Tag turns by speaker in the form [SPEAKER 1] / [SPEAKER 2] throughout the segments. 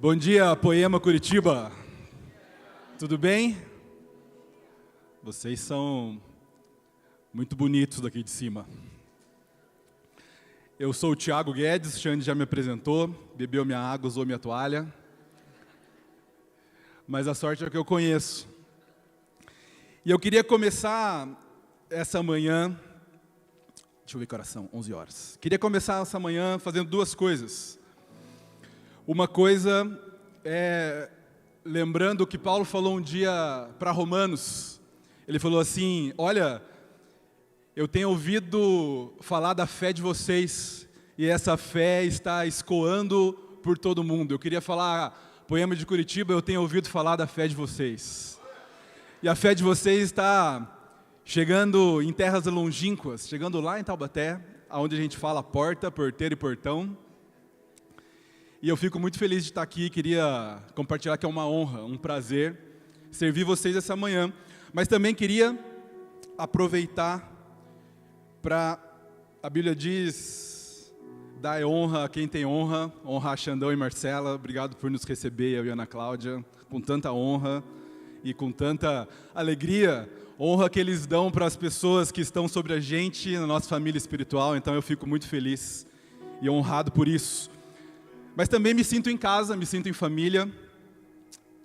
[SPEAKER 1] Bom dia, Poema Curitiba. Tudo bem? Vocês são muito bonitos daqui de cima. Eu sou o Thiago Guedes, Xande já me apresentou, bebeu minha água, usou minha toalha. Mas a sorte é que eu conheço. E eu queria começar essa manhã, deixa eu ver que horas são, 11 horas. Queria começar essa manhã fazendo duas coisas. Uma coisa é lembrando o que Paulo falou um dia para Romanos. Ele falou assim: olha, eu tenho ouvido falar da fé de vocês e essa fé está escoando por todo mundo. Eu queria falar, Poema de Curitiba, eu tenho ouvido falar da fé de vocês. E a fé de vocês está chegando em terras longínquas, chegando lá em Taubaté, onde a gente fala porta, porteiro e portão. E eu fico muito feliz de estar aqui, queria compartilhar que é uma honra, um prazer servir vocês essa manhã. Mas também queria aproveitar para, a Bíblia diz, dar honra a quem tem honra, honrar Xandão e Marcela. Obrigado por nos receber, eu e Ana Cláudia, com tanta honra e com tanta alegria. Honra que eles dão para as pessoas que estão sobre a gente, na nossa família espiritual. Então eu fico muito feliz e honrado por isso. Mas também me sinto em casa, me sinto em família.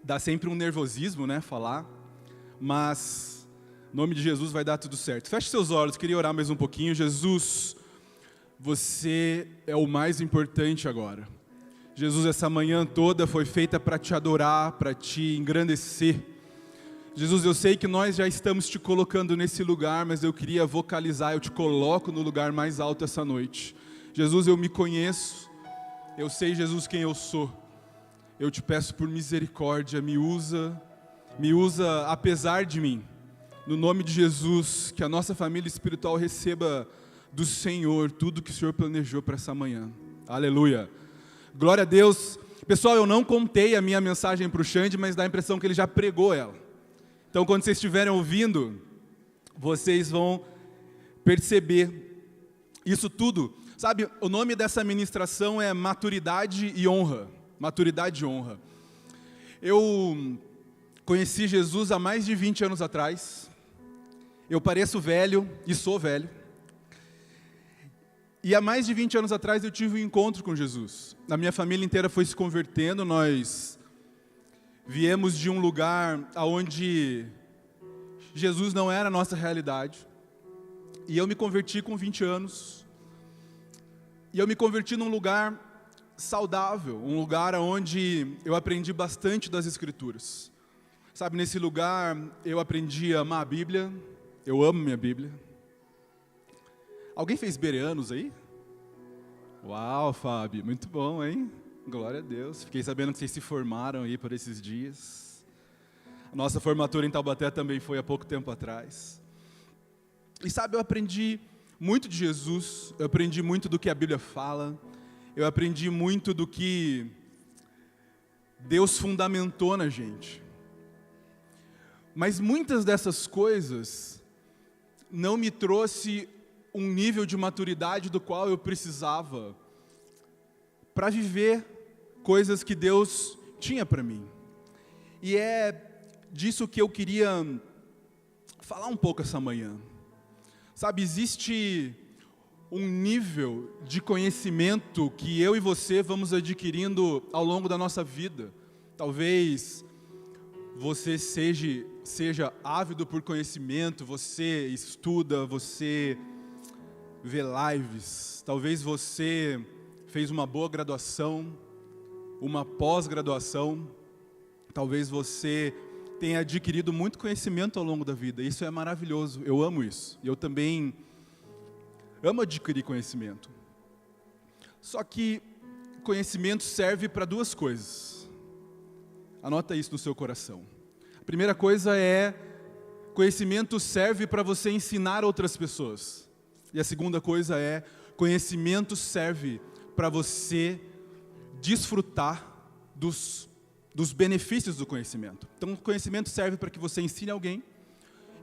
[SPEAKER 1] Dá sempre um nervosismo, né, falar. Mas, em nome de Jesus, vai dar tudo certo. Feche seus olhos, queria orar mais um pouquinho. Jesus, você é o mais importante agora. Jesus, essa manhã toda foi feita para te adorar, para te engrandecer. Jesus, eu sei que nós já estamos te colocando nesse lugar, mas eu queria vocalizar, eu te coloco no lugar mais alto essa noite. Jesus, eu me conheço. Eu sei, Jesus, quem eu sou. Eu te peço por misericórdia, me usa apesar de mim. No nome de Jesus, que a nossa família espiritual receba do Senhor tudo que o Senhor planejou para essa manhã. Aleluia. Glória a Deus. Pessoal, eu não contei a minha mensagem para o Xande, mas dá a impressão que ele já pregou ela. Então, quando vocês estiverem ouvindo, vocês vão perceber isso tudo. Sabe, o nome dessa ministração é Maturidade e Honra. Maturidade e Honra. Eu conheci Jesus há mais de 20 anos atrás. Eu pareço velho e sou velho. E há mais de 20 anos atrás eu tive um encontro com Jesus. A minha família inteira foi se convertendo. Nós viemos de um lugar onde Jesus não era a nossa realidade. E eu me converti com 20 anos. E eu me converti num lugar saudável, um lugar onde eu aprendi bastante das Escrituras. Sabe, nesse lugar eu aprendi a amar a Bíblia, eu amo minha Bíblia. Alguém fez Bereanos aí? Uau, Fábio, muito bom, hein? Glória a Deus. Fiquei sabendo que vocês se formaram aí por esses dias. A nossa formatura em Taubaté também foi há pouco tempo atrás. E sabe, eu aprendi muito de Jesus, eu aprendi muito do que a Bíblia fala, eu aprendi muito do que Deus fundamentou na gente. Mas muitas dessas coisas não me trouxe um nível de maturidade do qual eu precisava para viver coisas que Deus tinha para mim. E é disso que eu queria falar um pouco essa manhã. Sabe, existe um nível de conhecimento que eu e você vamos adquirindo ao longo da nossa vida. Talvez você seja ávido por conhecimento, você estuda, você vê lives. Talvez você fez uma boa graduação, uma pós-graduação. Talvez você tenha adquirido muito conhecimento ao longo da vida. Isso é maravilhoso, eu amo isso. E eu também amo adquirir conhecimento. Só que conhecimento serve para duas coisas. Anota isso no seu coração. A primeira coisa é, conhecimento serve para você ensinar outras pessoas. E a segunda coisa é, conhecimento serve para você desfrutar dos benefícios do conhecimento. Então, o conhecimento serve para que você ensine alguém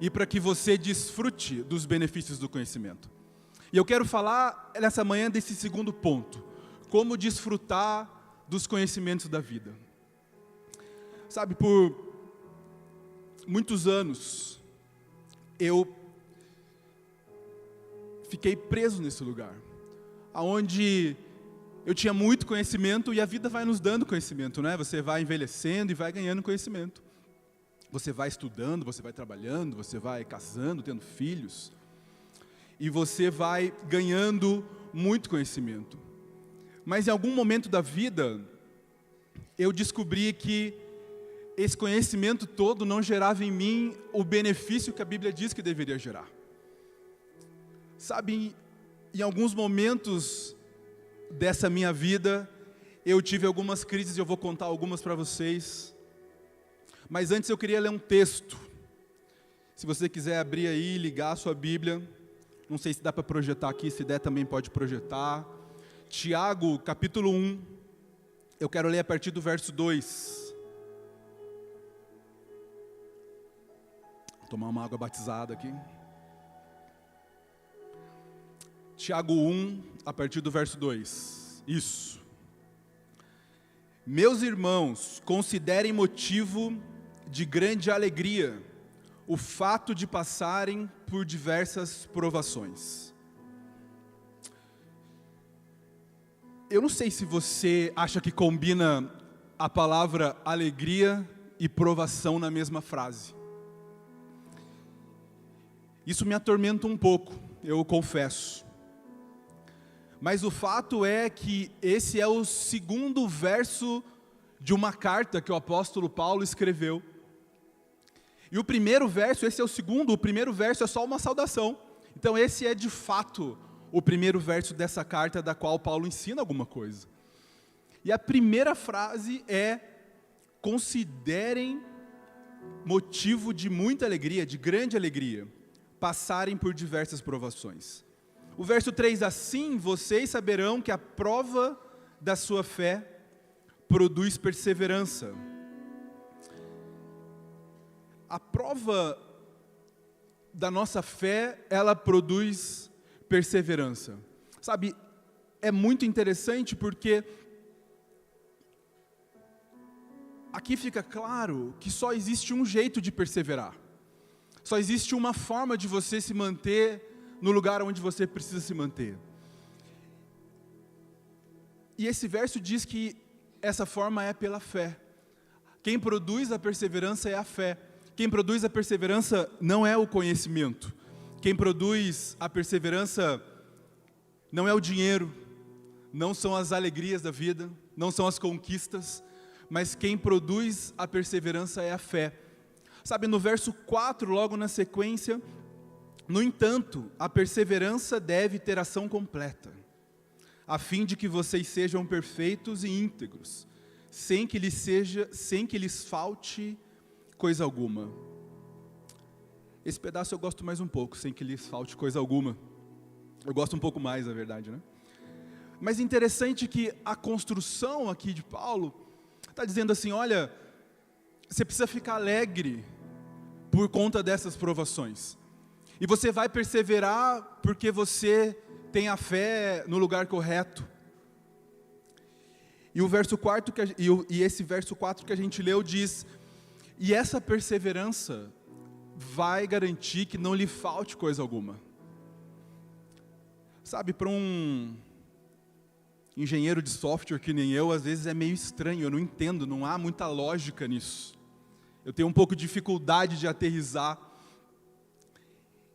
[SPEAKER 1] e para que você desfrute dos benefícios do conhecimento. E eu quero falar nessa manhã desse segundo ponto. Como desfrutar dos conhecimentos da vida. Sabe, por muitos anos, eu fiquei preso nesse lugar, onde eu tinha muito conhecimento e a vida vai nos dando conhecimento, né? Você vai envelhecendo e vai ganhando conhecimento. Você vai estudando, você vai trabalhando, você vai casando, tendo filhos, e você vai ganhando muito conhecimento. Mas em algum momento da vida, eu descobri que esse conhecimento todo não gerava em mim o benefício que a Bíblia diz que deveria gerar. Sabe, em alguns momentos dessa minha vida, eu tive algumas crises e eu vou contar algumas para vocês. Mas antes eu queria ler um texto. Se você quiser abrir aí, ligar a sua Bíblia, não sei se dá para projetar aqui, se der também pode projetar. Tiago, capítulo 1, eu quero ler a partir do verso 2. Vou tomar uma água batizada aqui. Tiago 1, a partir do verso 2. Isso. Meus irmãos, considerem motivo de grande alegria o fato de passarem por diversas provações. Eu não sei se você acha que combina a palavra alegria e provação na mesma frase. Isso me atormenta um pouco, eu confesso. Mas o fato é que esse é o segundo verso de uma carta que o apóstolo Paulo escreveu. E o primeiro verso, esse é o segundo, o primeiro verso é só uma saudação. Então esse é de fato o primeiro verso dessa carta da qual Paulo ensina alguma coisa. E a primeira frase é: considerem motivo de muita alegria, de grande alegria, passarem por diversas provações. O verso 3, assim vocês saberão que a prova da sua fé produz perseverança. A prova da nossa fé, ela produz perseverança. Sabe, é muito interessante porque aqui fica claro que só existe um jeito de perseverar. Só existe uma forma de você se manter no lugar onde você precisa se manter. E esse verso diz que essa forma é pela fé. Quem produz a perseverança é a fé. Quem produz a perseverança não é o conhecimento. Quem produz a perseverança não é o dinheiro, não são as alegrias da vida, não são as conquistas, mas quem produz a perseverança é a fé. Sabe, no verso 4, logo na sequência: no entanto, a perseverança deve ter ação completa, a fim de que vocês sejam perfeitos e íntegros, sem que lhes falte coisa alguma. Esse pedaço eu gosto mais um pouco, sem que lhes falte coisa alguma. Eu gosto um pouco mais, na verdade, né? Mas interessante que a construção aqui de Paulo está dizendo assim: olha, você precisa ficar alegre por conta dessas provações. E você vai perseverar porque você tem a fé no lugar correto. E o verso 4 esse verso 4 que a gente leu diz: e essa perseverança vai garantir que não lhe falte coisa alguma. Sabe, para um engenheiro de software que nem eu, às vezes é meio estranho, eu não entendo, não há muita lógica nisso. Eu tenho um pouco de dificuldade de aterrissar.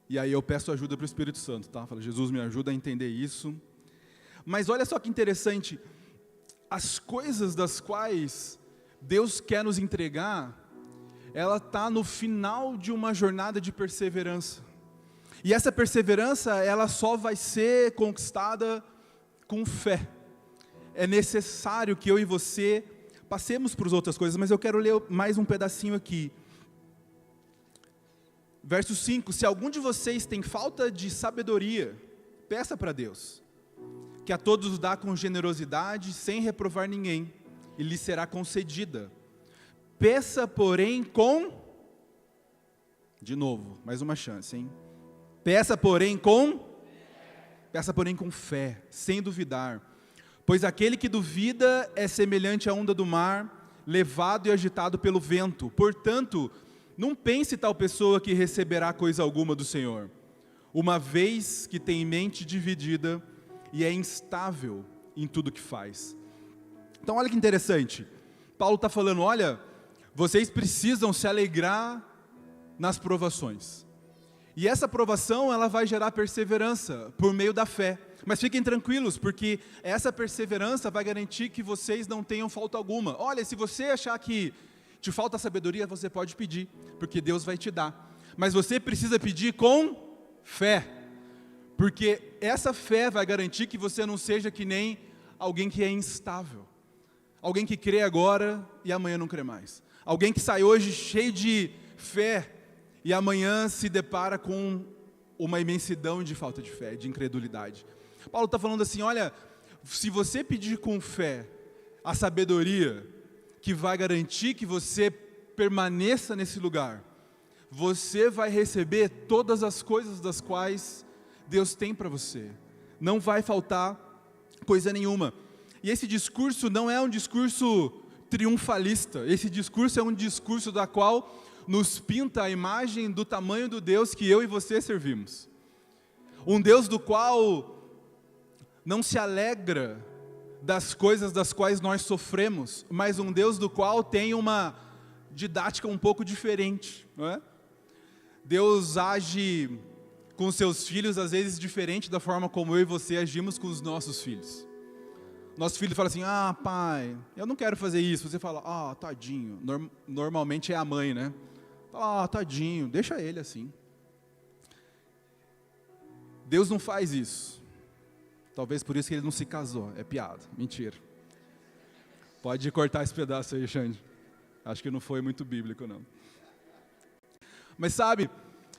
[SPEAKER 1] E aí eu peço ajuda para o Espírito Santo, tá? Falo: Jesus, me ajuda a entender isso. Mas olha só que interessante, as coisas das quais Deus quer nos entregar, ela está no final de uma jornada de perseverança. E essa perseverança, ela só vai ser conquistada com fé. É necessário que eu e você passemos por outras coisas, mas eu quero ler mais um pedacinho aqui. Verso 5: se algum de vocês tem falta de sabedoria, peça para Deus, que a todos dá com generosidade, sem reprovar ninguém, e lhe será concedida. Peça, porém, de novo, mais uma chance, hein? Peça, porém, com fé, sem duvidar. Pois aquele que duvida é semelhante à onda do mar, levado e agitado pelo vento. Portanto, não pense tal pessoa que receberá coisa alguma do Senhor, uma vez que tem mente dividida e é instável em tudo que faz. Então olha que interessante, Paulo está falando, olha, vocês precisam se alegrar nas provações. E essa provação, ela vai gerar perseverança por meio da fé. Mas fiquem tranquilos, porque essa perseverança vai garantir que vocês não tenham falta alguma. Olha, se você achar que te falta sabedoria, você pode pedir, porque Deus vai te dar. Mas você precisa pedir com fé, porque essa fé vai garantir que você não seja que nem alguém que é instável. Alguém que crê agora e amanhã não crê mais. Alguém que sai hoje cheio de fé e amanhã se depara com uma imensidão de falta de fé, de incredulidade. Paulo está falando assim, olha, se você pedir com fé a sabedoria que vai garantir que você permaneça nesse lugar, você vai receber todas as coisas das quais Deus tem para você. Não vai faltar coisa nenhuma. E esse discurso não é um discurso triunfalista, esse discurso é um discurso da qual nos pinta a imagem do tamanho do Deus que eu e você servimos. Um Deus do qual não se alegra das coisas das quais nós sofremos, mas um Deus do qual tem uma didática um pouco diferente, não é? Deus age com seus filhos às vezes diferente da forma como eu e você agimos com os nossos filhos. Nosso filho fala assim, pai, eu não quero fazer isso. Você fala, tadinho. Normalmente é a mãe, né? Fala, tadinho, deixa ele assim. Deus não faz isso. Talvez por isso que ele não se casou. É piada, mentira. Pode cortar esse pedaço aí, Xande. Acho que não foi muito bíblico, não. Mas sabe,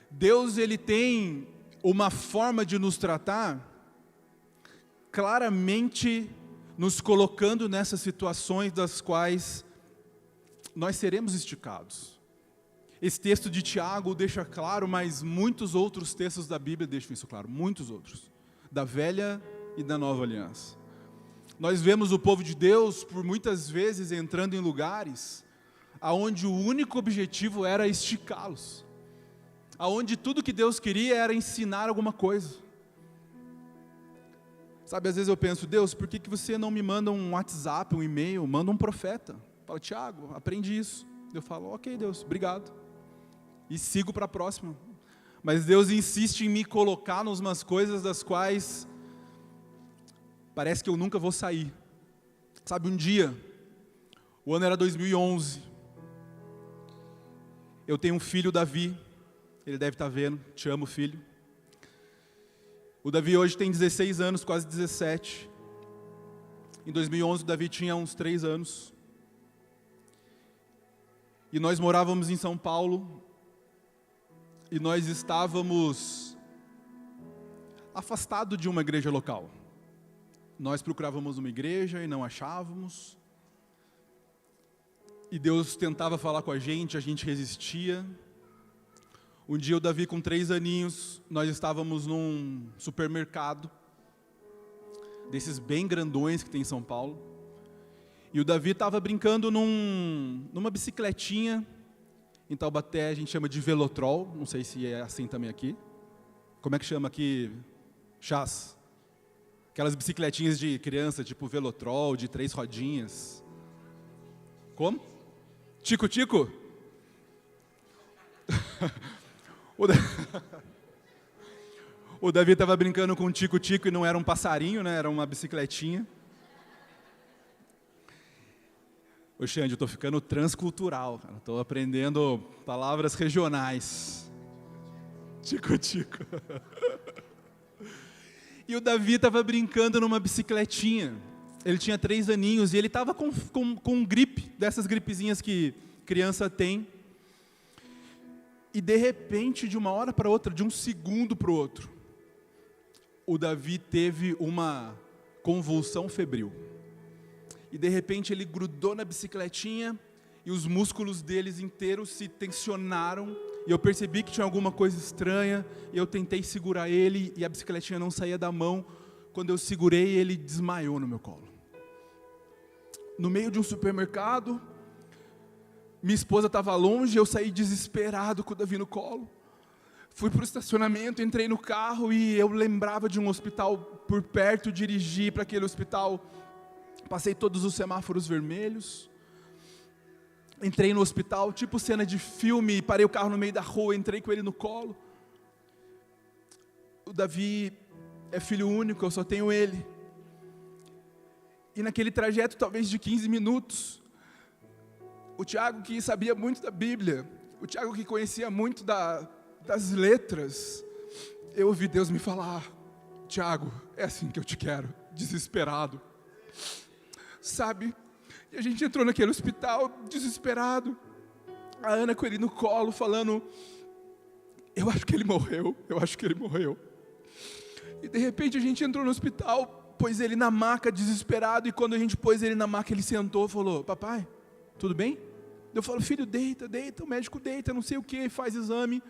[SPEAKER 1] Deus ele tem uma forma de nos tratar claramente nos colocando nessas situações das quais nós seremos esticados. Esse texto de Tiago deixa claro, mas muitos outros textos da Bíblia deixam isso claro, muitos outros, da velha e da nova aliança. Nós vemos o povo de Deus, por muitas vezes, entrando em lugares aonde o único objetivo era esticá-los, aonde tudo que Deus queria era ensinar alguma coisa. Sabe, às vezes eu penso, Deus, por que você não me manda um WhatsApp, um e-mail, manda um profeta? Fala, Tiago, aprende isso. Eu falo, ok, Deus, obrigado. E sigo para a próxima. Mas Deus insiste em me colocar em umas coisas das quais parece que eu nunca vou sair. Sabe, um dia, o ano era 2011, eu tenho um filho, Davi, ele deve estar vendo, te amo, filho. O Davi hoje tem 16 anos, quase 17. Em 2011 o Davi tinha uns 3 anos. E nós morávamos em São Paulo. E nós estávamos afastados de uma igreja local. Nós procurávamos uma igreja e não achávamos. E Deus tentava falar com a gente resistia. Um dia o Davi com 3 aninhos, nós estávamos num supermercado, desses bem grandões que tem em São Paulo, e o Davi estava brincando numa bicicletinha, em Taubaté a gente chama de velotrol, não sei se é assim também aqui. Como é que chama aqui? Chás. Aquelas bicicletinhas de criança, tipo velotrol, de 3 rodinhas. Como? Tico-tico? O Davi estava brincando com um tico-tico e não era um passarinho, né? Era uma bicicletinha. Ô Xande, eu estou ficando transcultural, estou aprendendo palavras regionais. Tico-tico. E o Davi estava brincando numa bicicletinha. Ele tinha 3 aninhos e ele estava com um gripe, dessas gripezinhas que criança tem. E de repente, de uma hora para outra, de um segundo para o outro, o Davi teve uma convulsão febril. E de repente ele grudou na bicicletinha e os músculos deles inteiros se tensionaram. E eu percebi que tinha alguma coisa estranha. E eu tentei segurar ele e a bicicletinha não saía da mão. Quando eu segurei, ele desmaiou no meu colo. no meio de um supermercado. Minha esposa estava longe, eu saí desesperado com o Davi no colo. Fui para o estacionamento, entrei no carro e eu lembrava de um hospital por perto, dirigi para aquele hospital. Passei todos os semáforos vermelhos. Entrei no hospital, tipo cena de filme, parei o carro no meio da rua, entrei com ele no colo. O Davi é filho único, eu só tenho ele. E naquele trajeto, talvez de 15 minutos, o Tiago, que sabia muito da Bíblia, o Tiago que conhecia muito das letras, eu ouvi Deus me falar: Tiago, é assim que eu te quero, desesperado. Sabe? E a gente entrou naquele hospital, desesperado. A Ana com ele no colo, falando: eu acho que ele morreu, eu acho que ele morreu. E de repente a gente entrou no hospital, pôs ele na maca, desesperado, e quando a gente pôs ele na maca, ele sentou e falou: papai, tudo bem? Eu falo: filho, deita, o médico deita, não sei o que, faz exame.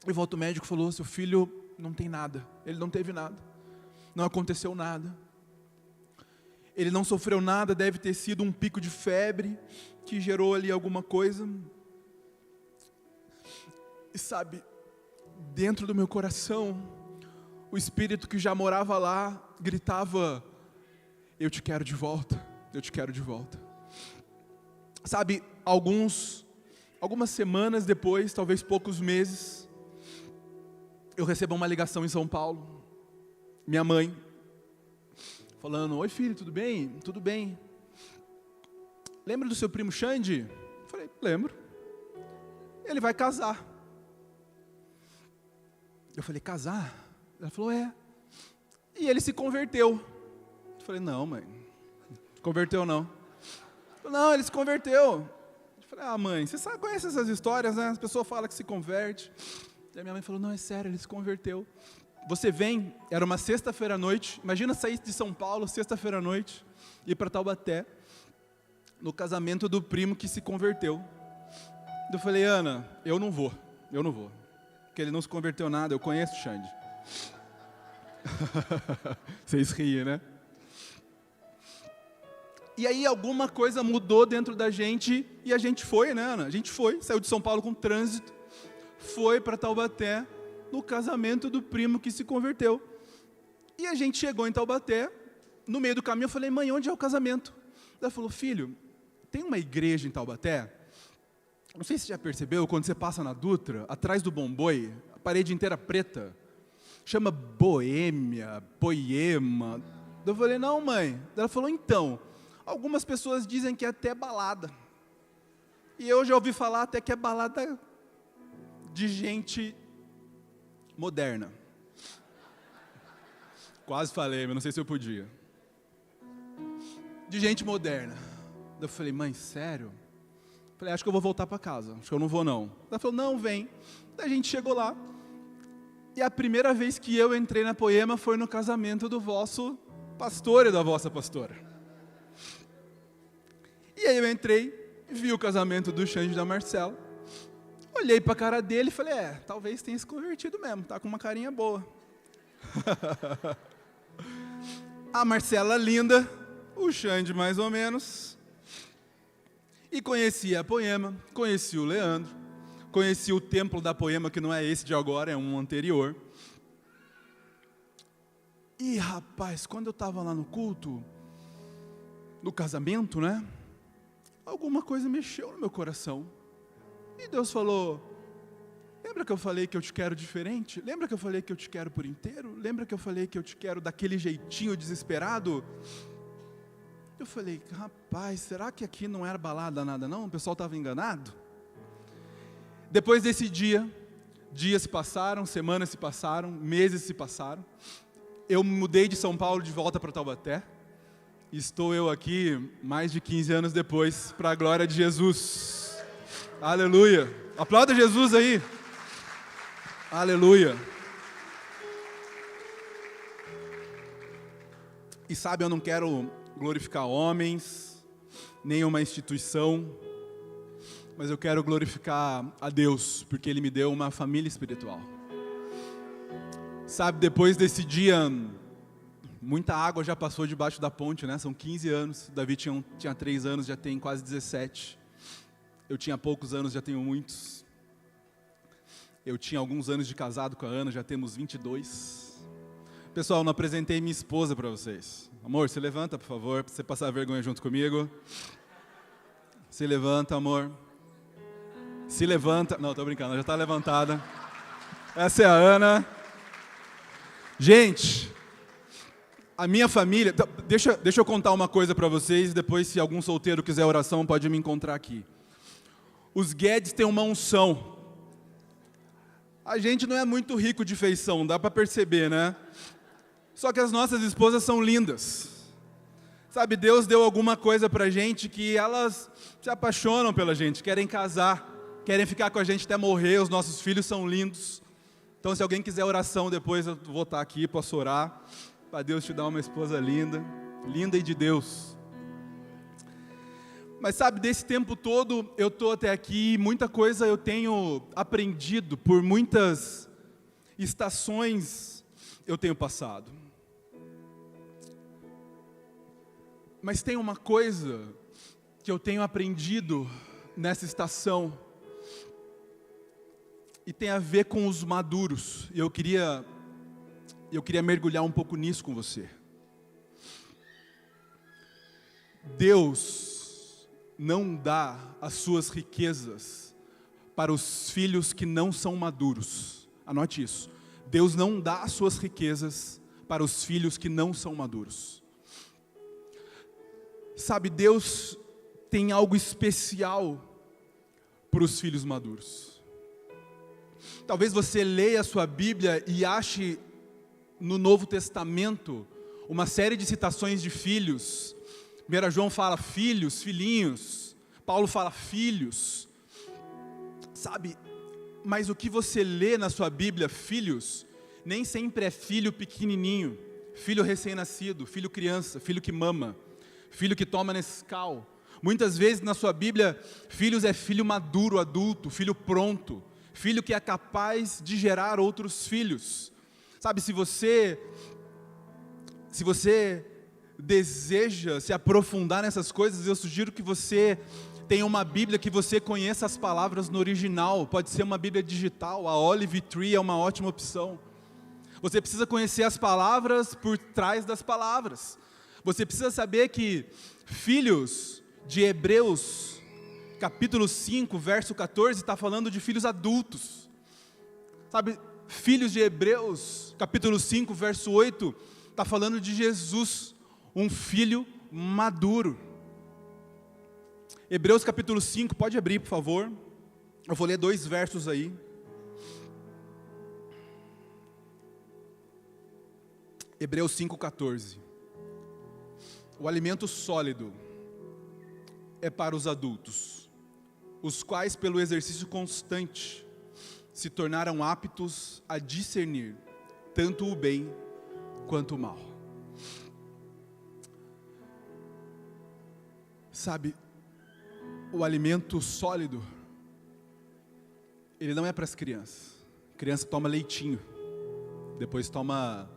[SPEAKER 1] E volta o médico e falou: seu filho não tem nada, ele não teve nada, não aconteceu nada. Ele não sofreu nada, deve ter sido um pico de febre, que gerou ali alguma coisa. E sabe, dentro do meu coração, o espírito que já morava lá, gritava: eu te quero de volta, eu te quero de volta. Sabe, algumas semanas depois, talvez poucos meses, eu recebo uma ligação em São Paulo. Minha mãe, falando: oi filho, tudo bem? Tudo bem. Lembra do seu primo Xande? Eu falei: lembro. Ele vai casar. Eu falei: casar? Ela falou: é. E ele se converteu. Eu falei: não, mãe, não converteu não. Não, ele se converteu. Eu falei: ah, mãe, você sabe, conhece essas histórias, né? As pessoas falam que se converte. E a minha mãe falou: não, é sério, ele se converteu. Você vem, era uma sexta-feira à noite, imagina sair de São Paulo, sexta-feira à noite, ir para Taubaté, no casamento do primo que se converteu. Eu falei: Ana, eu não vou, porque ele não se converteu nada, eu conheço o Xande. Vocês riem, né? E aí alguma coisa mudou dentro da gente, e a gente foi, né, Ana? A gente foi, saiu de São Paulo com trânsito, foi para Taubaté, no casamento do primo que se converteu. E a gente chegou em Taubaté, no meio do caminho eu falei: mãe, onde é o casamento? Ela falou: filho, tem uma igreja em Taubaté, não sei se você já percebeu, quando você passa na Dutra, atrás do Bomboi, a parede inteira preta, chama Boêmia, Poema. Eu falei: não, mãe. Ela falou: então, algumas pessoas dizem que é até balada, e eu já ouvi falar até que é balada de gente moderna. Quase falei, mas não sei se eu podia. De gente moderna. Eu falei: mãe, sério? Eu falei: acho que eu vou voltar para casa, acho que eu não vou não. Ela falou: não, vem. Daí a gente chegou lá, e a primeira vez que eu entrei na Poema foi no casamento do vosso pastor e da vossa pastora. E aí eu entrei, vi o casamento do Xande e da Marcela, olhei para a cara dele e falei: talvez tenha se convertido mesmo, tá com uma carinha boa. A Marcela linda, o Xande mais ou menos. E conheci a Poema, conheci o Leandro, conheci o templo da Poema, que não é esse de agora, é um anterior. E rapaz, quando eu estava lá no culto, no casamento, né? Alguma coisa mexeu no meu coração. E Deus falou: lembra que eu falei que eu te quero diferente? Lembra que eu falei que eu te quero por inteiro? Lembra que eu falei que eu te quero daquele jeitinho desesperado? Eu falei: rapaz, será que aqui não era balada nada não? O pessoal estava enganado? Depois desse dia, dias se passaram, semanas se passaram, meses se passaram. Eu mudei de São Paulo de volta para Taubaté. Estou eu aqui mais de 15 anos depois, para a glória de Jesus. Aleluia. Aplauda Jesus aí. Aleluia. E sabe, eu não quero glorificar homens, nem uma instituição, mas eu quero glorificar a Deus, porque Ele me deu uma família espiritual. Sabe, depois desse dia Muita água já passou debaixo da ponte, né? São 15 anos. Davi tinha 3 anos, já tem quase 17. Eu tinha poucos anos, já tenho muitos. Eu tinha alguns anos de casado com a Ana, já temos 22. Pessoal, não apresentei minha esposa para vocês. Amor, se levanta, por favor, para você passar vergonha junto comigo. Se levanta, amor. Se levanta. Não, tô brincando, ela já está levantada. Essa é a Ana. Gente, a minha família... Deixa eu contar uma coisa para vocês, depois se algum solteiro quiser oração, pode me encontrar aqui. Os Guedes têm uma unção. A gente não é muito rico de feição, dá para perceber, né? Só que as nossas esposas são lindas. Sabe, Deus deu alguma coisa pra gente que elas se apaixonam pela gente, querem casar, querem ficar com a gente até morrer, os nossos filhos são lindos. Então, se alguém quiser oração depois, eu vou estar aqui, posso orar, para Deus te dar uma esposa linda, linda e de Deus. Mas sabe, desse tempo todo, eu estou até aqui, muita coisa eu tenho aprendido, por muitas estações eu tenho passado. Mas tem uma coisa que eu tenho aprendido nessa estação, e tem a ver com os maduros, e eu queria mergulhar um pouco nisso com você. Deus não dá as suas riquezas para os filhos que não são maduros. Anote isso. Deus não dá as suas riquezas para os filhos que não são maduros. Sabe, Deus tem algo especial para os filhos maduros. Talvez você leia a sua Bíblia e ache no Novo Testamento uma série de citações de filhos. 1 João fala filhos, filhinhos. Paulo fala filhos. Sabe, mas o que você lê na sua Bíblia, filhos, nem sempre é filho pequenininho, filho recém-nascido, filho criança, filho que mama, filho que toma Nescau. Muitas vezes na sua Bíblia, filhos é filho maduro, adulto, filho pronto, filho que é capaz de gerar outros filhos. Sabe, se você deseja se aprofundar nessas coisas, eu sugiro que você tenha uma Bíblia que você conheça as palavras no original. Pode ser uma Bíblia digital, a Olive Tree é uma ótima opção. Você precisa conhecer as palavras por trás das palavras. Você precisa saber que filhos de Hebreus, capítulo 5, verso 14, está falando de filhos adultos. Sabe, filhos de Hebreus, capítulo 5, verso 8, está falando de Jesus, um filho maduro. Hebreus capítulo 5, pode abrir por favor, eu vou ler 2 versos aí. Hebreus 5,14. O alimento sólido é para os adultos, os quais pelo exercício constante se tornaram aptos a discernir tanto o bem quanto o mal. Sabe, o alimento sólido, ele não é para as crianças. Criança toma leitinho, depois toma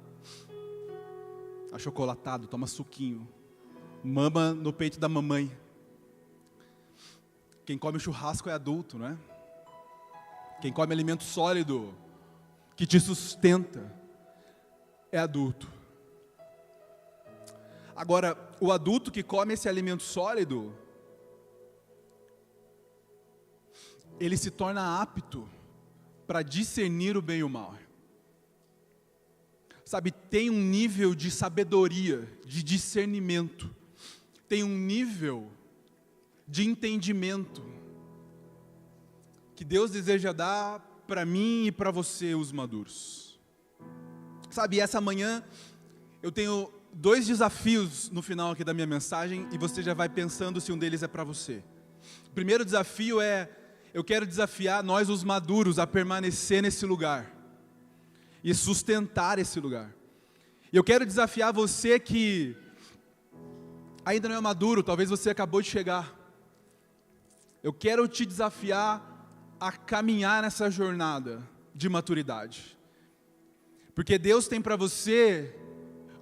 [SPEAKER 1] achocolatado, toma suquinho, mama no peito da mamãe. Quem come churrasco é adulto, não é? Quem come alimento sólido, que te sustenta, é adulto. Agora, o adulto que come esse alimento sólido, ele se torna apto para discernir o bem e o mal. Sabe, tem um nível de sabedoria, de discernimento, tem um nível de entendimento que Deus deseja dar para mim e para você, os maduros. Sabe, essa manhã eu tenho 2 desafios no final aqui da minha mensagem, e você já vai pensando se um deles é para você. O primeiro desafio é, eu quero desafiar nós os maduros a permanecer nesse lugar e sustentar esse lugar. E eu quero desafiar você que ainda não é maduro, talvez você acabou de chegar. Eu quero te desafiar a caminhar nessa jornada de maturidade. Porque Deus tem para você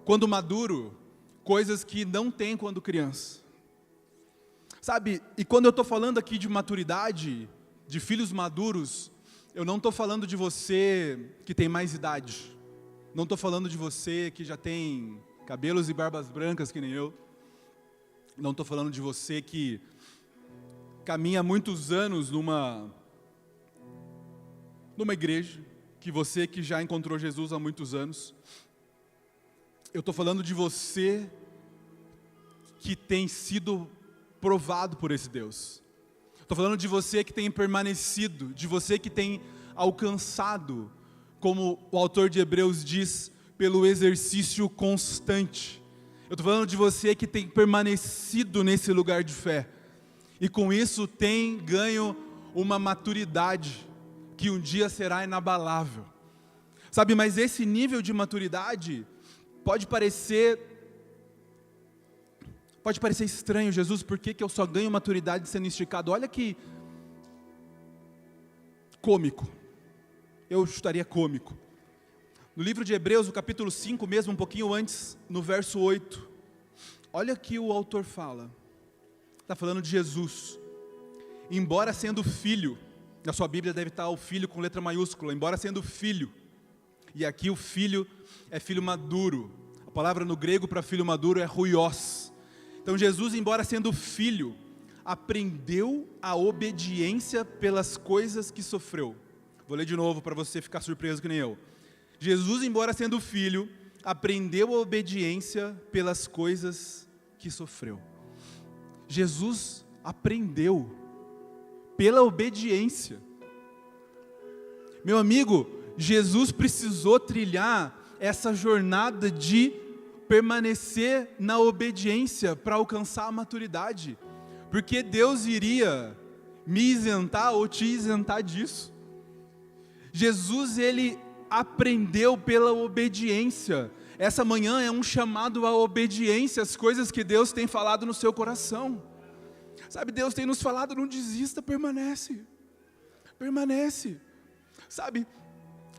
[SPEAKER 1] quando maduro, coisas que não tem quando criança. Sabe, e quando eu estou falando aqui de maturidade, de filhos maduros, eu não estou falando de você que tem mais idade. Não estou falando de você que já tem cabelos e barbas brancas que nem eu. Não estou falando de você que caminha há muitos anos numa igreja, que você que já encontrou Jesus há muitos anos. Eu estou falando de você que tem sido provado por esse Deus. Estou falando de você que tem permanecido, de você que tem alcançado, como o autor de Hebreus diz, pelo exercício constante. Eu estou falando de você que tem permanecido nesse lugar de fé, e com isso tem ganho uma maturidade, que um dia será inabalável. Sabe, mas esse nível de maturidade pode parecer estranho. Jesus, por que eu só ganho maturidade sendo esticado? Olha que cômico. Eu chutaria cômico. No livro de Hebreus, no capítulo 5, mesmo um pouquinho antes, no verso 8, olha que o autor fala. Está falando de Jesus. Embora sendo filho, na sua Bíblia deve estar o filho com letra maiúscula, embora sendo filho, e aqui o filho é filho maduro. A palavra no grego para filho maduro é huios. Então Jesus, embora sendo filho, aprendeu a obediência pelas coisas que sofreu. Vou ler de novo para você ficar surpreso que nem eu. Jesus, embora sendo filho, aprendeu a obediência pelas coisas que sofreu. Jesus aprendeu pela obediência. Meu amigo, Jesus precisou trilhar essa jornada de permanecer na obediência para alcançar a maturidade, porque Deus iria me isentar ou te isentar disso. Jesus, ele aprendeu pela obediência. Essa manhã é um chamado à obediência, às coisas que Deus tem falado no seu coração. Sabe, Deus tem nos falado, não desista, permanece. Sabe,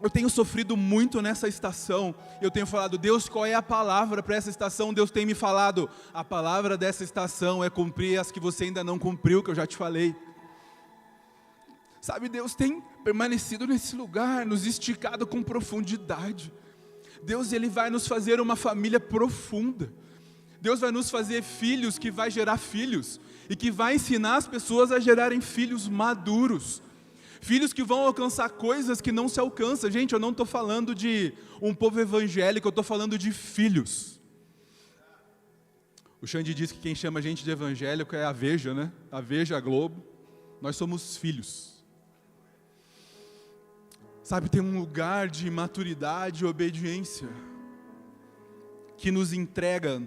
[SPEAKER 1] eu tenho sofrido muito nessa estação. Eu tenho falado, Deus, qual é a palavra para essa estação? Deus tem me falado, a palavra dessa estação é cumprir as que você ainda não cumpriu, que eu já te falei. Sabe, Deus tem permanecido nesse lugar, nos esticado com profundidade. Deus, ele vai nos fazer uma família profunda. Deus vai nos fazer filhos que vai gerar filhos, e que vai ensinar as pessoas a gerarem filhos maduros, filhos que vão alcançar coisas que não se alcançam. Gente, eu não estou falando de um povo evangélico, eu estou falando de filhos. O Xande diz que quem chama a gente de evangélico é a Veja, né? A Veja, a Globo. Nós somos filhos. Sabe, tem um lugar de maturidade e obediência que nos entrega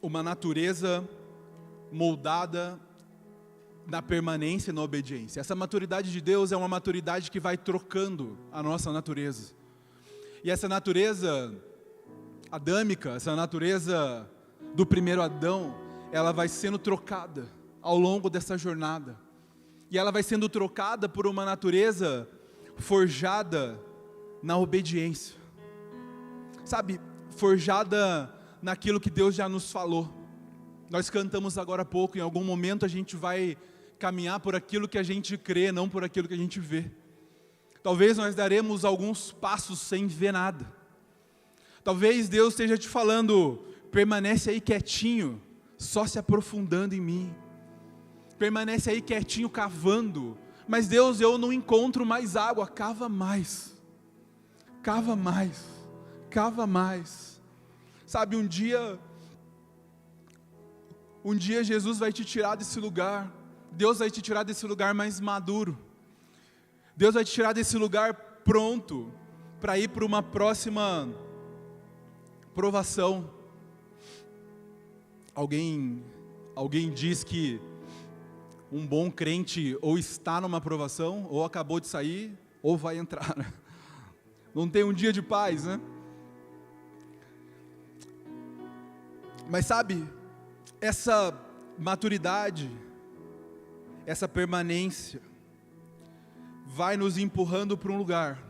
[SPEAKER 1] uma natureza moldada na permanência e na obediência. Essa maturidade de Deus é uma maturidade que vai trocando a nossa natureza. E essa natureza adâmica, essa natureza do primeiro Adão, ela vai sendo trocada ao longo dessa jornada. E ela vai sendo trocada por uma natureza forjada na obediência. Sabe, forjada naquilo que Deus já nos falou. Nós cantamos agora há pouco, em algum momento a gente vai caminhar por aquilo que a gente crê, não por aquilo que a gente vê. Talvez nós daremos alguns passos sem ver nada. Talvez Deus esteja te falando, permanece aí quietinho, só se aprofundando em mim. Permanece aí quietinho, cavando. Mas Deus, eu não encontro mais água. Cava mais. Cava mais. Cava mais. Sabe, um dia Jesus vai te tirar desse lugar. Deus vai te tirar desse lugar mais maduro. Deus vai te tirar desse lugar pronto para ir para uma próxima provação. Alguém diz que um bom crente ou está numa provação, ou acabou de sair, ou vai entrar, né? Não tem um dia de paz, né? Mas sabe, essa maturidade, essa permanência, vai nos empurrando para um lugar.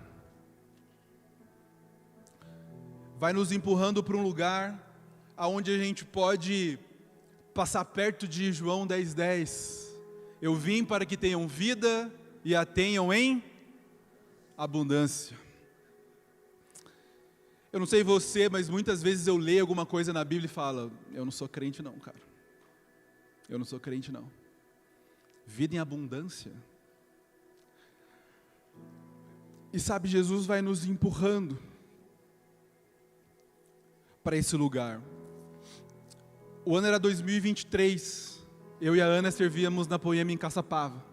[SPEAKER 1] vai nos empurrando para um lugar aonde a gente pode passar perto de João 10:10. Eu vim para que tenham vida e a tenham em abundância. Eu não sei você, mas muitas vezes eu leio alguma coisa na Bíblia e falo, eu não sou crente não, cara. Eu não sou crente não. Vida em abundância. E sabe, Jesus vai nos empurrando para esse lugar. O ano era 2023, eu e a Ana servíamos na Poema em Caçapava,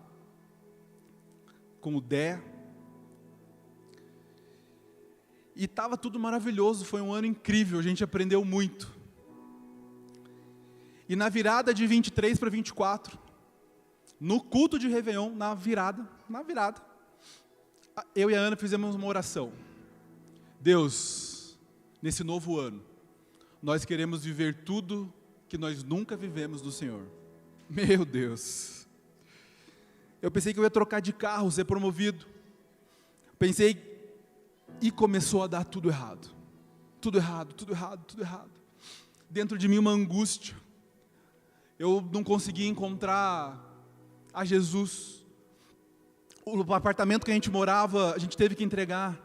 [SPEAKER 1] com o Dé, e estava tudo maravilhoso, foi um ano incrível, a gente aprendeu muito. E na virada de 23 para 24, no culto de Réveillon, na virada, eu e a Ana fizemos uma oração. Deus, nesse novo ano, nós queremos viver tudo que nós nunca vivemos do Senhor. Meu Deus. Eu pensei que eu ia trocar de carro, ser promovido. Pensei, e começou a dar tudo errado. Tudo errado, tudo errado, tudo errado. Dentro de mim uma angústia. Eu não conseguia encontrar a Jesus. O apartamento que a gente morava, a gente teve que entregar.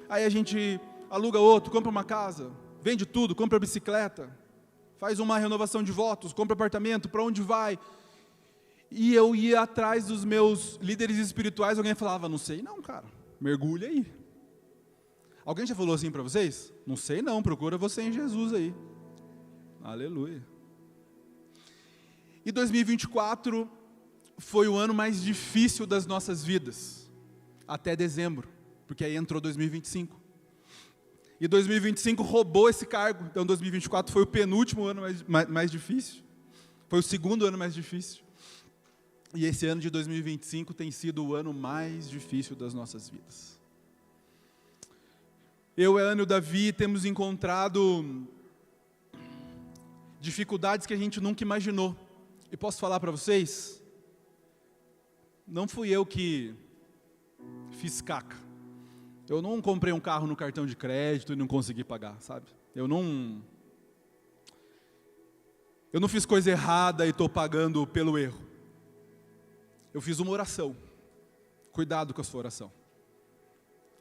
[SPEAKER 1] Aí a gente aluga outro, compra uma casa, vende tudo, compra bicicleta, faz uma renovação de votos, compra apartamento, para onde vai? E eu ia atrás dos meus líderes espirituais, alguém falava, não sei não, cara, mergulha aí. Alguém já falou assim para vocês? Não sei não, procura você em Jesus aí. Aleluia. E 2024 foi o ano mais difícil das nossas vidas, até dezembro, porque aí entrou 2025. E 2025 roubou esse cargo, então 2024 foi o penúltimo ano mais difícil, foi o segundo ano mais difícil. E esse ano de 2025 tem sido o ano mais difícil das nossas vidas. Eu, a Ana e o Davi temos encontrado dificuldades que a gente nunca imaginou. E posso falar para vocês, não fui eu que fiz caca. Eu não comprei um carro no cartão de crédito e não consegui pagar, sabe? Eu não fiz coisa errada e estou pagando pelo erro. Eu fiz uma oração. Cuidado com a sua oração.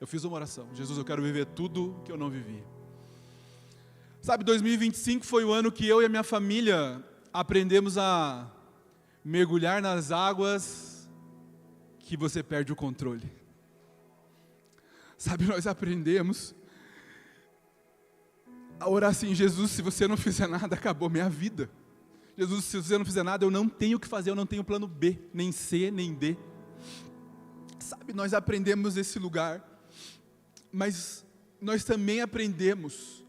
[SPEAKER 1] Eu fiz uma oração. Jesus, eu quero viver tudo que eu não vivi. Sabe, 2025 foi o ano que eu e a minha família aprendemos a mergulhar nas águas que você perde o controle. Sabe, nós aprendemos a orar assim, Jesus, se você não fizer nada, acabou minha vida. Jesus, se você não fizer nada, eu não tenho o que fazer, eu não tenho plano B, nem C, nem D. Sabe, nós aprendemos esse lugar, mas nós também aprendemos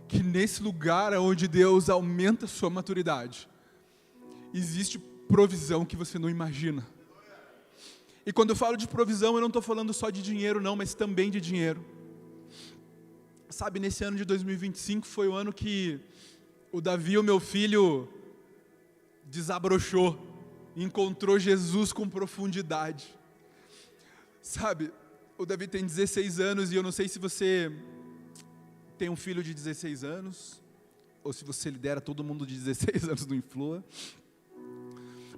[SPEAKER 1] que nesse lugar onde Deus aumenta a sua maturidade, existe provisão que você não imagina. E quando eu falo de provisão, eu não estou falando só de dinheiro não, mas também de dinheiro. Sabe, nesse ano de 2025 foi o ano que o Davi, o meu filho, desabrochou, encontrou Jesus com profundidade. Sabe, o Davi tem 16 anos e eu não sei se você tem um filho de 16 anos, ou se você lidera todo mundo de 16 anos no Influa.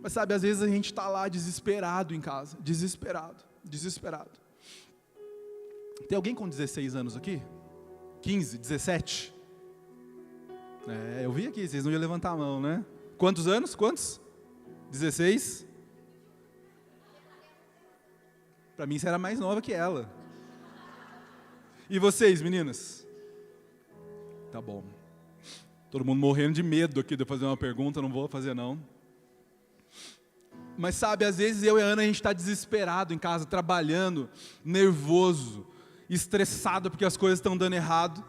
[SPEAKER 1] Mas sabe, às vezes a gente está lá desesperado em casa, desesperado. Tem alguém com 16 anos aqui? 15, 17? Eu vi aqui, vocês não iam levantar a mão, né? Quantos anos? Quantos? 16? Para mim você era mais nova que ela. E vocês, meninas? Tá bom. Todo mundo morrendo de medo aqui de eu fazer uma pergunta, não vou fazer não. Mas sabe, às vezes eu e a Ana, a gente está desesperado em casa, trabalhando, nervoso, estressado porque as coisas estão dando errado.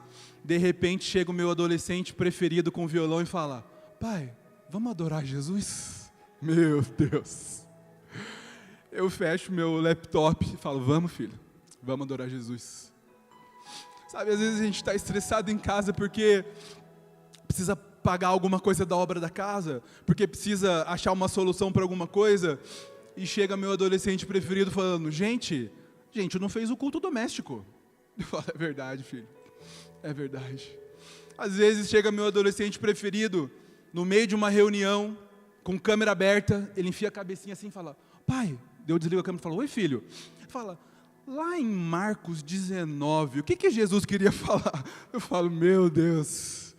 [SPEAKER 1] De repente chega o meu adolescente preferido com o violão e fala, pai, vamos adorar Jesus? Meu Deus. Eu fecho meu laptop e falo, vamos filho, vamos adorar Jesus. Sabe, às vezes a gente está estressado em casa porque precisa pagar alguma coisa da obra da casa, porque precisa achar uma solução para alguma coisa, e chega meu adolescente preferido falando, gente, não fez o culto doméstico. Eu falo, é verdade, filho, É verdade. Às vezes chega meu adolescente preferido, no meio de uma reunião, com câmera aberta, ele enfia a cabecinha assim e fala, pai, eu desligo a câmera e falo, oi filho. Fala, lá em Marcos 19, o que Jesus queria falar? Eu falo, meu Deus,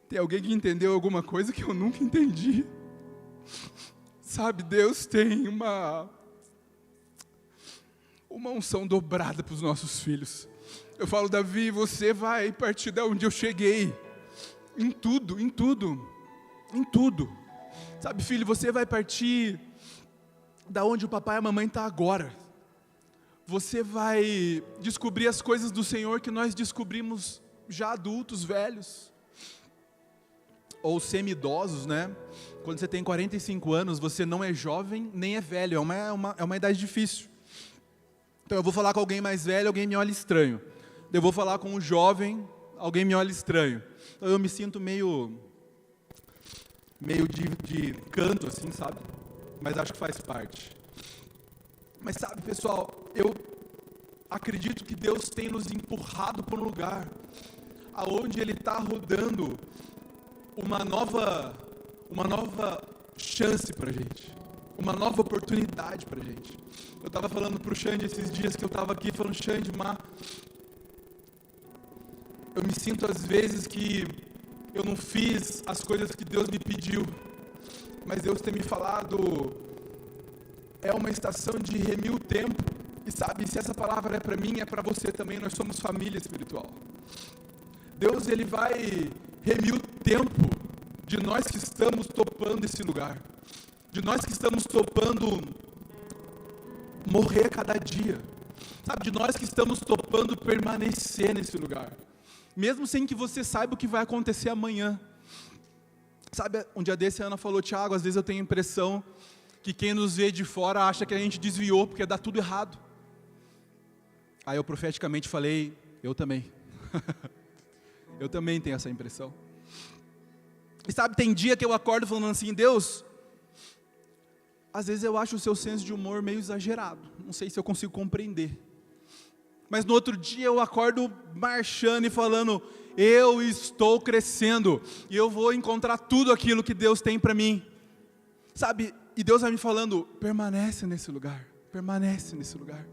[SPEAKER 1] tem alguém que entendeu alguma coisa que eu nunca entendi? Sabe, Deus tem uma unção dobrada para os nossos filhos. Eu falo, Davi, você vai partir de onde eu cheguei, em tudo. Sabe, filho, você vai partir da onde o papai e a mamãe estão agora. Você vai descobrir as coisas do Senhor que nós descobrimos já adultos, velhos, ou semi-idosos, né? Quando você tem 45 anos, você não é jovem, nem é velho, é uma idade difícil. Então eu vou falar com alguém mais velho, alguém me olha estranho. Eu vou falar com um jovem, alguém me olha estranho. Então eu me sinto meio de canto, assim, sabe? Mas acho que faz parte. Mas sabe, pessoal, eu acredito que Deus tem nos empurrado para um lugar aonde Ele está rodando uma nova chance para a gente, uma nova oportunidade para a gente. Eu estava falando para o Xande esses dias que eu estava aqui, falando, Xande, eu me sinto às vezes que eu não fiz as coisas que Deus me pediu, mas Deus tem me falado, é uma estação de remir o tempo, e sabe, se essa palavra é para mim, é para você também, nós somos família espiritual. Deus, Ele vai remir o tempo de nós que estamos topando esse lugar, de nós que estamos topando morrer a cada dia, sabe, de nós que estamos topando permanecer nesse lugar, mesmo sem que você saiba o que vai acontecer amanhã. Sabe, um dia desse a Ana falou, Tiago, às vezes eu tenho a impressão que quem nos vê de fora acha que a gente desviou, porque dá tudo errado. Aí eu profeticamente falei, eu também. Eu também tenho essa impressão. E sabe, tem dia que eu acordo falando assim, Deus, às vezes eu acho o seu senso de humor meio exagerado, não sei se eu consigo compreender. Mas no outro dia eu acordo marchando e falando, eu estou crescendo, e eu vou encontrar tudo aquilo que Deus tem para mim. Sabe, e Deus vai me falando, permanece nesse lugar, permanece nesse lugar.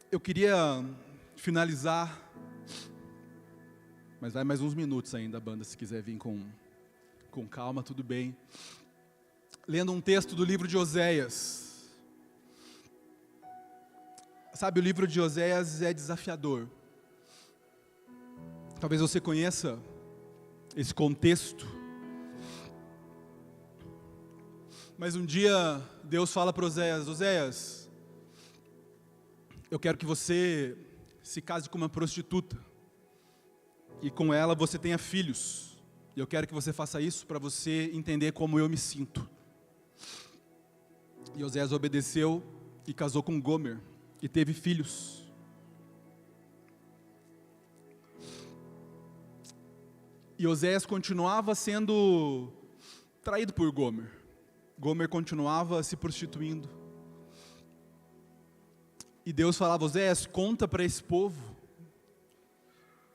[SPEAKER 1] Eu queria finalizar, mas vai mais uns minutos ainda, a banda, se quiser vir com calma, tudo bem. Lendo um texto do livro de Oséias. Sabe, o livro de Oséias é desafiador. Talvez você conheça esse contexto. Mas um dia Deus fala para Oséias, Oséias, eu quero que você se case com uma prostituta e com ela você tenha filhos. E eu quero que você faça isso para você entender como eu me sinto. E Oséias obedeceu e casou com Gomer e teve filhos. E Oséias continuava sendo traído por Gomer. Gomer continuava se prostituindo. E Deus falava, Oséias, conta para esse povo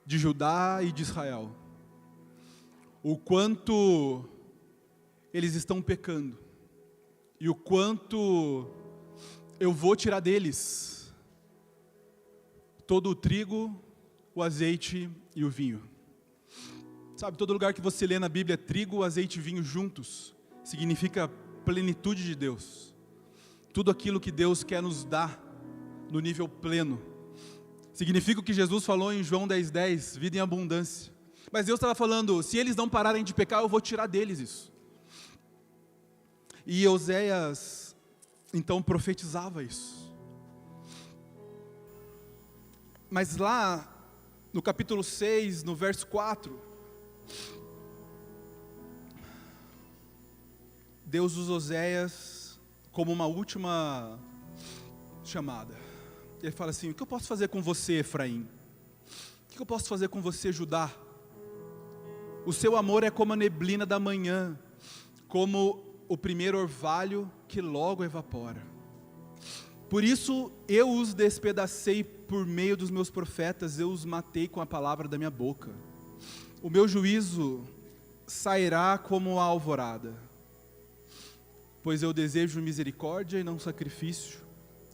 [SPEAKER 1] de Judá e de Israel o quanto eles estão pecando e o quanto eu vou tirar deles todo o trigo, o azeite e o vinho. Sabe, todo lugar que você lê na Bíblia, trigo, azeite e vinho juntos, significa plenitude de Deus. Tudo aquilo que Deus quer nos dar no nível pleno. Significa o que Jesus falou em João 10:10, vida em abundância. Mas Deus estava falando, se eles não pararem de pecar, eu vou tirar deles isso. E Oséias, então, profetizava isso. Mas lá, no capítulo 6, no verso 4, Deus usa Oséias como uma última chamada. Ele fala assim, o que eu posso fazer com você, Efraim? O que eu posso fazer com você, Judá? O seu amor é como a neblina da manhã, como o primeiro orvalho que logo evapora. Por isso eu os despedacei por meio dos meus profetas, eu os matei com a palavra da minha boca. O meu juízo sairá como a alvorada, pois eu desejo misericórdia e não sacrifício,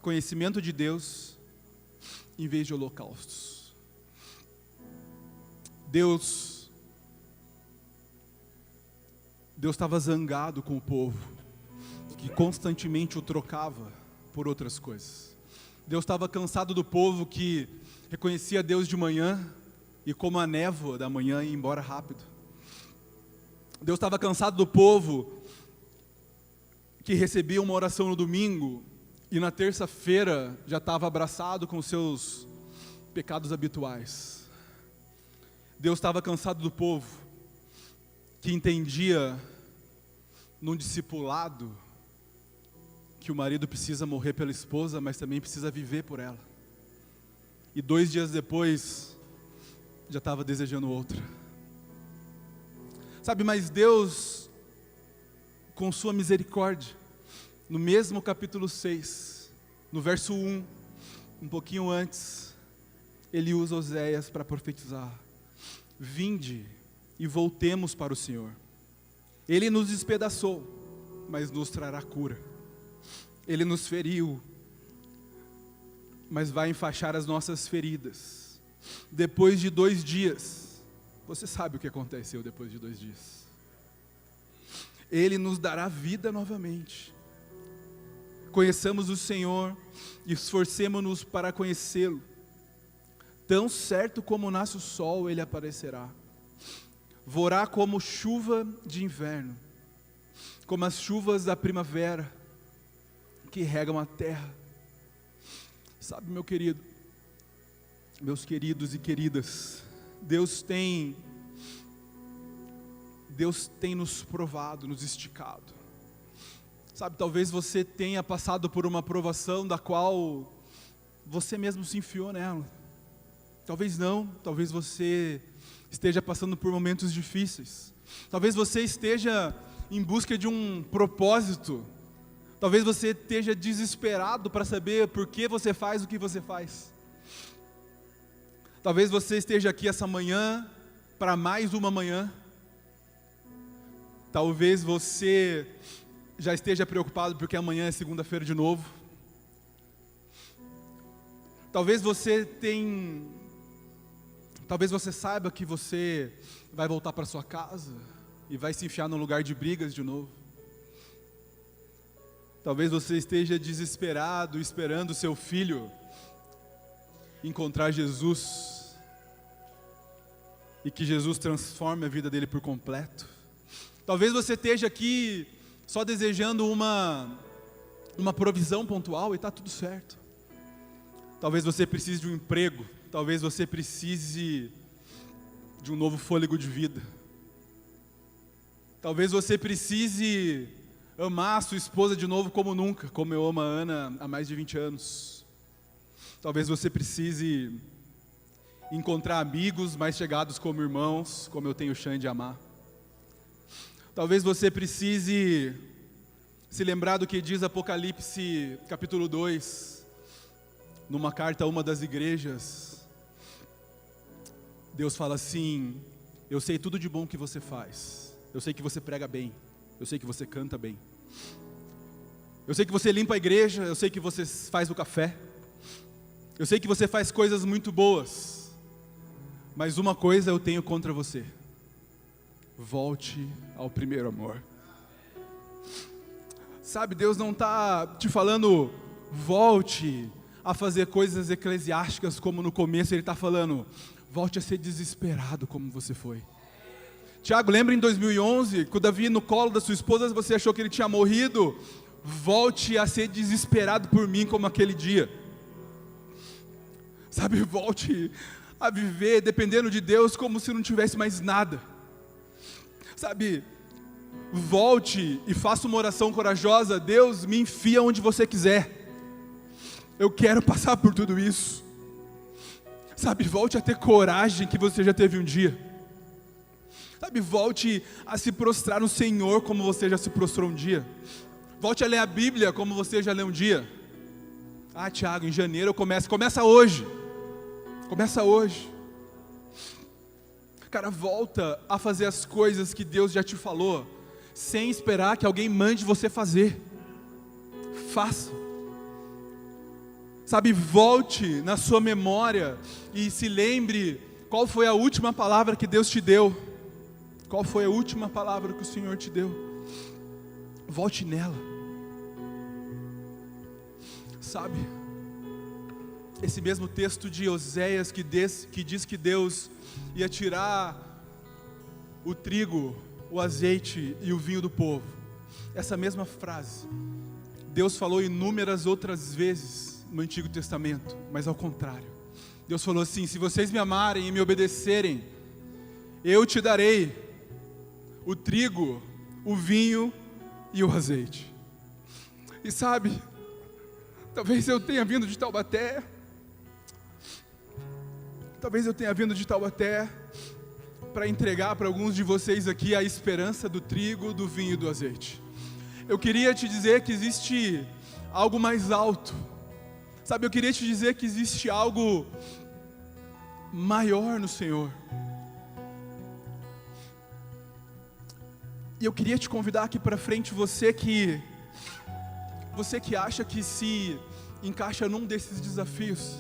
[SPEAKER 1] conhecimento de Deus em vez de holocaustos. Deus estava zangado com o povo, que constantemente o trocava por outras coisas. Deus estava cansado do povo que reconhecia Deus de manhã e como a névoa da manhã ia embora rápido. Deus estava cansado do povo que recebia uma oração no domingo e na terça-feira já estava abraçado com seus pecados habituais. Deus estava cansado do povo que entendia num discipulado que o marido precisa morrer pela esposa, mas também precisa viver por ela. E 2 dias depois, já estava desejando outra. Sabe, mas Deus, com sua misericórdia, no mesmo capítulo 6, no verso 1, um pouquinho antes, Ele usa Oséias para profetizar: vinde e voltemos para o Senhor. Ele nos despedaçou, mas nos trará cura. Ele nos feriu, mas vai enfaixar as nossas feridas. Depois de 2 dias, você sabe o que aconteceu depois de 2 dias. Ele nos dará vida novamente. Conheçamos o Senhor e esforcemo-nos para conhecê-lo. Tão certo como nasce o sol, Ele aparecerá. Vorá como chuva de inverno, como as chuvas da primavera, que regam a terra. Sabe, meu querido, meus queridos e queridas, Deus tem nos provado, nos esticado. Sabe, talvez você tenha passado por uma provação da qual você mesmo se enfiou nela. Talvez não, talvez você esteja passando por momentos difíceis. Talvez você esteja em busca de um propósito. Talvez você esteja desesperado para saber por que você faz o que você faz. Talvez você esteja aqui essa manhã para mais uma manhã. Talvez você já esteja preocupado porque amanhã é segunda-feira de novo. Talvez você saiba que você vai voltar para sua casa e vai se enfiar num lugar de brigas de novo. Talvez você esteja desesperado, esperando o seu filho encontrar Jesus e que Jesus transforme a vida dele por completo. Talvez você esteja aqui só desejando uma provisão pontual e está tudo certo. Talvez você precise de um emprego, talvez você precise de um novo fôlego de vida. Talvez você precise amar a sua esposa de novo como nunca, como eu amo a Ana há mais de 20 anos. Talvez você precise encontrar amigos mais chegados como irmãos, como eu tenho o chance de amar. Talvez você precise se lembrar do que diz Apocalipse capítulo 2, numa carta a uma das igrejas. Deus fala assim: eu sei tudo de bom que você faz, eu sei que você prega bem, eu sei que você canta bem, eu sei que você limpa a igreja, eu sei que você faz o café, eu sei que você faz coisas muito boas, mas uma coisa eu tenho contra você: volte ao primeiro amor. Sabe, Deus não está te falando volte a fazer coisas eclesiásticas como no começo. Ele está falando, volte a ser desesperado como você foi. Tiago, lembra em 2011, com o Davi no colo da sua esposa, você achou que ele tinha morrido? Volte a ser desesperado por mim como aquele dia. Sabe, volte a viver dependendo de Deus como se não tivesse mais nada. Sabe, volte e faça uma oração corajosa: Deus, me enfia onde você quiser, eu quero passar por tudo isso. Sabe, volte a ter coragem que você já teve um dia. Sabe, volte a se prostrar no Senhor como você já se prostrou um dia. Volte a ler a Bíblia como você já leu um dia. Ah, Tiago, em janeiro eu começo. Começa hoje. Começa hoje. Cara, volta a fazer as coisas que Deus já te falou, sem esperar que alguém mande você fazer. Faça. Sabe, volte na sua memória e se lembre qual foi a última palavra que Deus te deu. Qual foi a última palavra que o Senhor te deu? Volte nela. Sabe, esse mesmo texto de Oséias que diz que Deus ia tirar o trigo, o azeite e o vinho do povo. Essa mesma frase, Deus falou inúmeras outras vezes no Antigo Testamento, mas ao contrário. Deus falou assim: se vocês me amarem e me obedecerem, eu te darei o trigo, o vinho e o azeite. E sabe, talvez eu tenha vindo de Taubaté, para entregar para alguns de vocês aqui a esperança do trigo, do vinho e do azeite. Eu queria te dizer que existe algo mais alto. Sabe, eu queria te dizer que existe algo maior no Senhor. E eu queria te convidar aqui para frente, você que acha que se encaixa num desses desafios.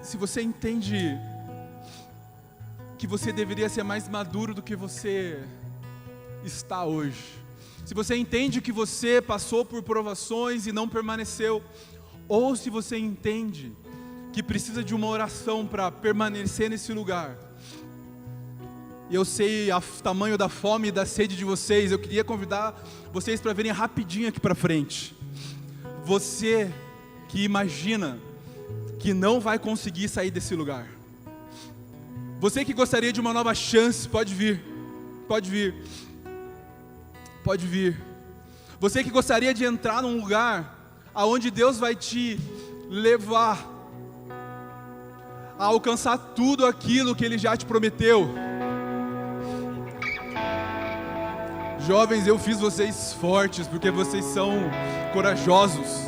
[SPEAKER 1] Se você entende que você deveria ser mais maduro do que você está hoje. Se você entende que você passou por provações e não permaneceu. Ou se você entende que precisa de uma oração para permanecer nesse lugar. E eu sei o tamanho da fome e da sede de vocês. Eu queria convidar vocês para virem rapidinho aqui para frente. Você que imagina que não vai conseguir sair desse lugar. Você que gostaria de uma nova chance, pode vir. Pode vir. Pode vir. Você que gostaria de entrar num lugar aonde Deus vai te levar a alcançar tudo aquilo que Ele já te prometeu. Jovens, eu fiz vocês fortes, porque vocês são corajosos.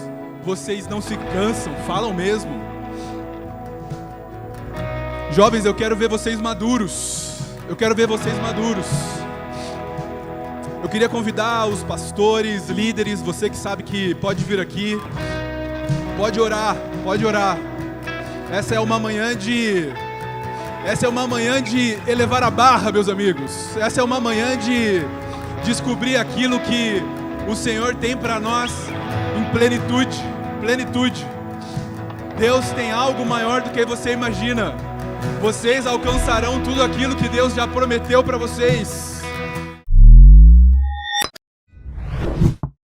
[SPEAKER 1] Vocês não se cansam, falam mesmo. Jovens, eu quero ver vocês maduros. Eu quero ver vocês maduros. Eu queria convidar os pastores, líderes, você que sabe que pode vir aqui. Pode orar, pode orar. Essa é uma manhã de elevar a barra, meus amigos. Essa é uma manhã de descobrir aquilo que o Senhor tem para nós em plenitude. Plenitude. Deus tem algo maior do que você imagina. Vocês alcançarão tudo aquilo que Deus já prometeu para vocês.